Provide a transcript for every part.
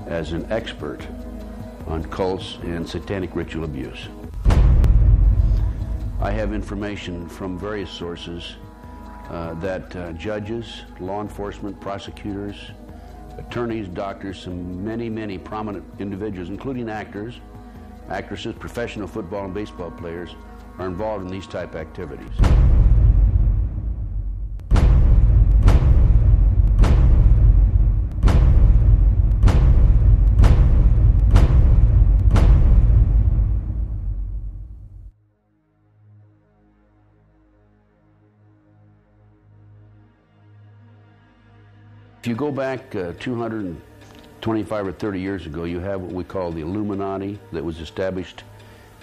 as an expert on cults and satanic ritual abuse. I have information from various sources that judges, law enforcement, prosecutors, attorneys, doctors, and many prominent individuals, including actors, actresses, professional football and baseball players, are involved in these type activities. If you go back 225 or 30 years ago, you have what we call the Illuminati that was established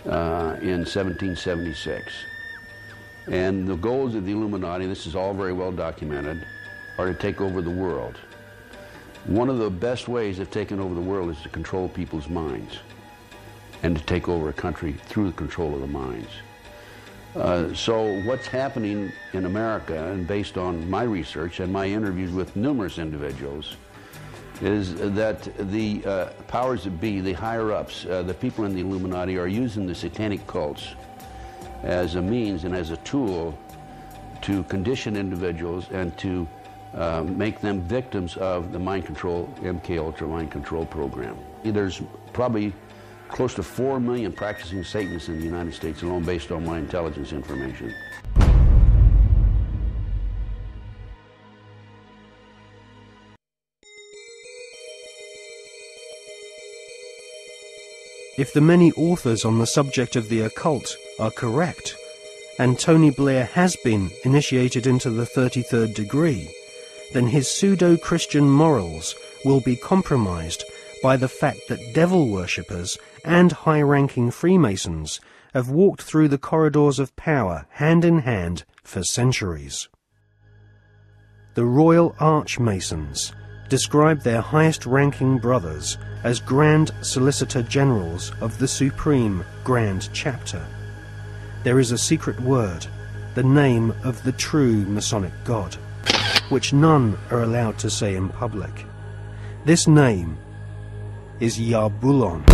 in 1776. And the goals of the Illuminati, this is all very well documented, are to take over the world. One of the best ways of taking over the world is to control people's minds and to take over a country through the control of the minds. So what's happening in America, and based on my research and my interviews with numerous individuals, is that the powers that be, the higher-ups, the people in the Illuminati, are using the satanic cults as a means and as a tool to condition individuals and to make them victims of the mind control, MK Ultra mind control program. There's probably close to 4 million practicing Satanists in the United States alone, based on my intelligence information. If the many authors on the subject of the occult are correct, and Tony Blair has been initiated into the 33rd degree, then his pseudo-Christian morals will be compromised by the fact that devil worshippers and high-ranking Freemasons have walked through the corridors of power hand in hand for centuries. The Royal Archmasons describe their highest-ranking brothers as Grand Solicitor Generals of the Supreme Grand Chapter. There is a secret word, the name of the true Masonic God, which none are allowed to say in public. This name is Yarbulon.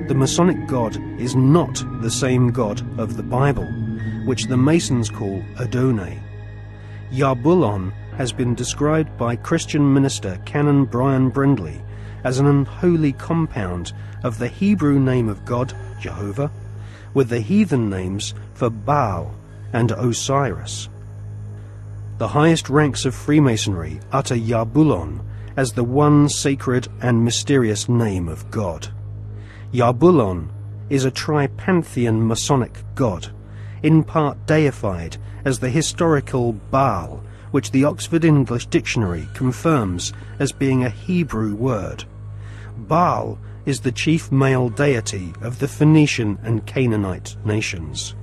The Masonic God is not the same God of the Bible, which the Masons call Adonai. Yarbulon has been described by Christian minister Canon Brian Brindley as an unholy compound of the Hebrew name of God, Jehovah, with the heathen names for Baal and Osiris. The highest ranks of Freemasonry utter Yarbulon as the one sacred and mysterious name of God. Yarbulon is a tripantheon Masonic god, in part deified as the historical Baal, which the Oxford English Dictionary confirms as being a Hebrew word. Baal is the chief male deity of the Phoenician and Canaanite nations.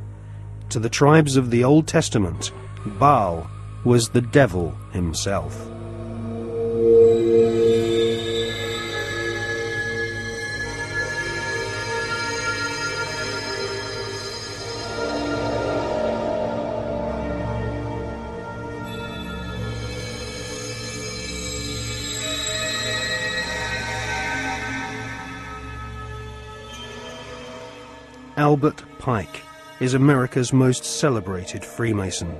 To the tribes of the Old Testament, Baal was the devil himself. Albert Pike is America's most celebrated Freemason.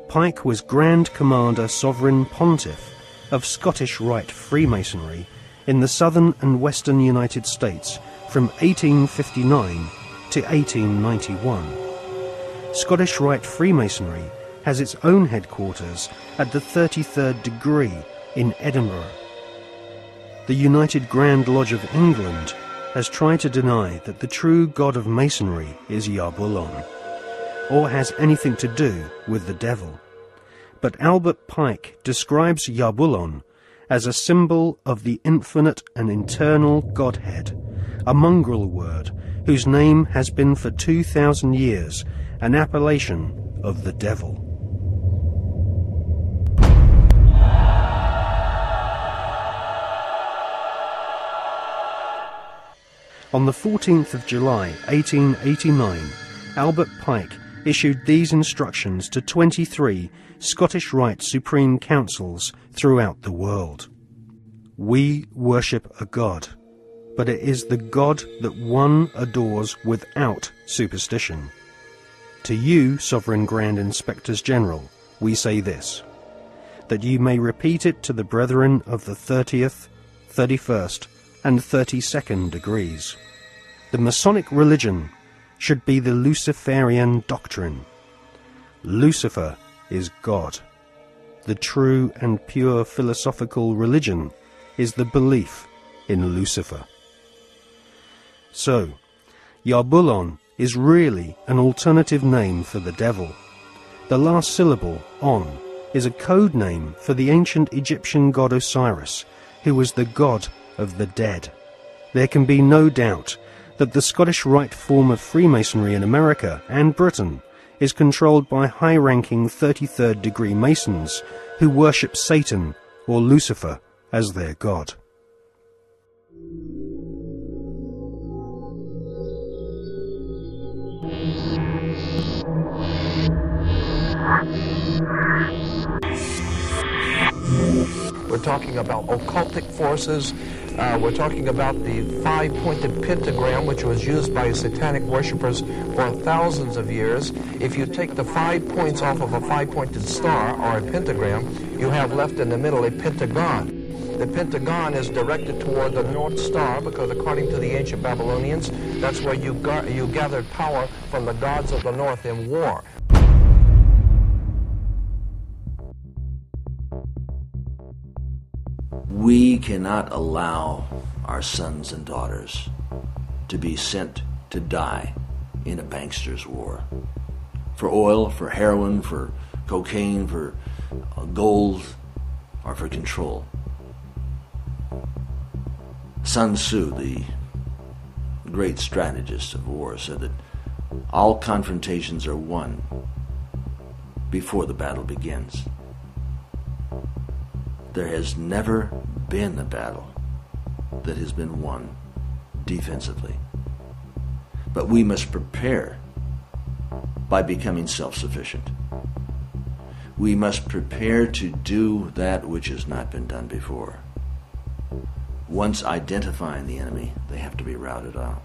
Pike was Grand Commander Sovereign Pontiff of Scottish Rite Freemasonry in the southern and western United States from 1859 to 1891. Scottish Rite Freemasonry has its own headquarters at the 33rd degree in Edinburgh. The United Grand Lodge of England has tried to deny that the true god of Masonry is Yarbulon, or has anything to do with the devil. But Albert Pike describes Yarbulon as a symbol of the infinite and eternal Godhead, a mongrel word whose name has been for 2,000 years an appellation of the devil. On the 14th of July 1889, Albert Pike issued these instructions to 23 Scottish Rite Supreme Councils throughout the world. We worship a God, but it is the God that one adores without superstition. To you, Sovereign Grand Inspectors General, we say this, that you may repeat it to the brethren of the 30th, 31st, and 32nd degrees. The Masonic religion should be the Luciferian doctrine. Lucifer is God. The true and pure philosophical religion is the belief in Lucifer. So, Yarbulon is really an alternative name for the devil. The last syllable, on, is a code name for the ancient Egyptian god Osiris, who was the god of the dead. There can be no doubt that the Scottish Rite form of Freemasonry in America and Britain is controlled by high-ranking 33rd degree Masons who worship Satan or Lucifer as their god. We're talking about occultic forces. We're talking about the five-pointed pentagram, which was used by satanic worshippers for thousands of years. If you take the 5 points off of a five-pointed star or a pentagram, you have left in the middle a pentagon. The pentagon is directed toward the North Star because, according to the ancient Babylonians, that's where you gathered power from the gods of the North in war. We cannot allow our sons and daughters to be sent to die in a bankster's war. For oil, for heroin, for cocaine, for gold, or for control. Sun Tzu, the great strategist of war, said that all confrontations are won before the battle begins. There has never been a battle that has been won defensively. But we must prepare by becoming self-sufficient. We must prepare to do that which has not been done before. Once identifying the enemy, they have to be routed out.